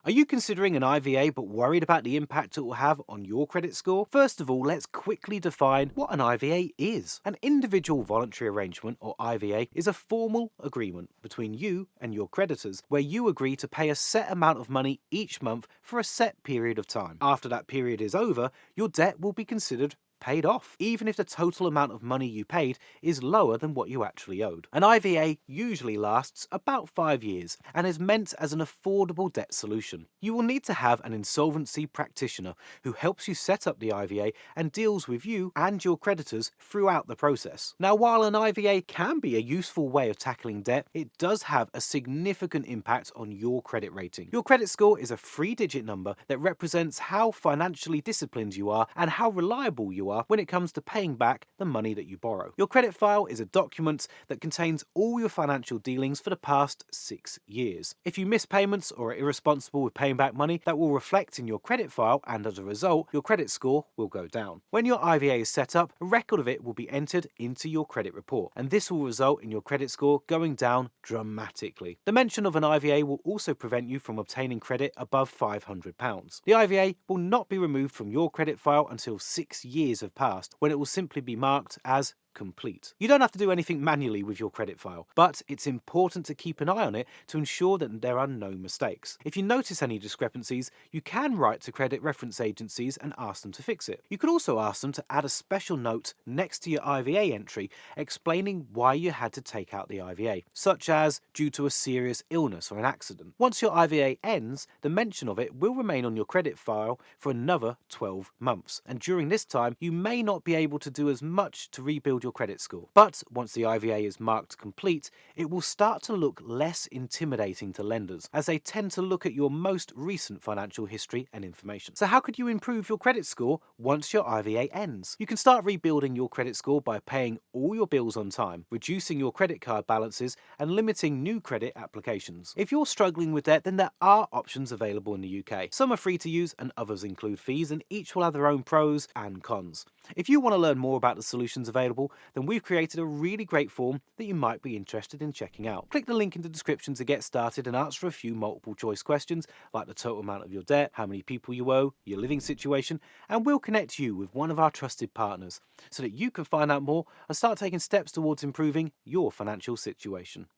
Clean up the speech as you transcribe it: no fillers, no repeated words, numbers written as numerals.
Are you considering an IVA but worried about the impact it will have on your credit score? First of all, let's quickly define what an IVA is. An individual voluntary arrangement, or IVA, is a formal agreement between you and your creditors where you agree to pay a set amount of money each month for a set period of time. After that period is over, your debt will be considered paid off, even if the total amount of money you paid is lower than what you actually owed. An IVA usually lasts about 5 years and is meant as an affordable debt solution. You will need to have an insolvency practitioner who helps you set up the IVA and deals with you and your creditors throughout the process. Now, while an IVA can be a useful way of tackling debt, it does have a significant impact on your credit rating. Your credit score is a 3-digit number that represents how financially disciplined you are and how reliable you are when it comes to paying back the money that you borrow. Your credit file is a document that contains all your financial dealings for the past 6 years. If you miss payments or are irresponsible with paying back money, that will reflect in your credit file, and as a result, your credit score will go down. When your IVA is set up, a record of it will be entered into your credit report, and this will result in your credit score going down dramatically. The mention of an IVA will also prevent you from obtaining credit above £500. The IVA will not be removed from your credit file until 6 years have passed, when it will simply be marked as complete. You don't have to do anything manually with your credit file, but it's important to keep an eye on it to ensure that there are no mistakes. If you notice any discrepancies, you can write to credit reference agencies and ask them to fix it. You could also ask them to add a special note next to your IVA entry explaining why you had to take out the IVA, such as due to a serious illness or an accident. Once your IVA ends, the mention of it will remain on your credit file for another 12 months, and during this time you may not be able to do as much to rebuild your credit score. But once the IVA is marked complete, it will start to look less intimidating to lenders, as they tend to look at your most recent financial history and information. So how could you improve your credit score once your IVA ends? You can start rebuilding your credit score by paying all your bills on time, reducing your credit card balances, and limiting new credit applications. If you're struggling with debt, then there are options available in the UK. Some are free to use and others include fees, and each will have their own pros and cons. If you want to learn more about the solutions available, then we've created a really great form that you might be interested in checking out. Click the link in the description to get started and answer a few multiple choice questions like the total amount of your debt, how many people you owe, your living situation, and we'll connect you with one of our trusted partners so that you can find out more and start taking steps towards improving your financial situation.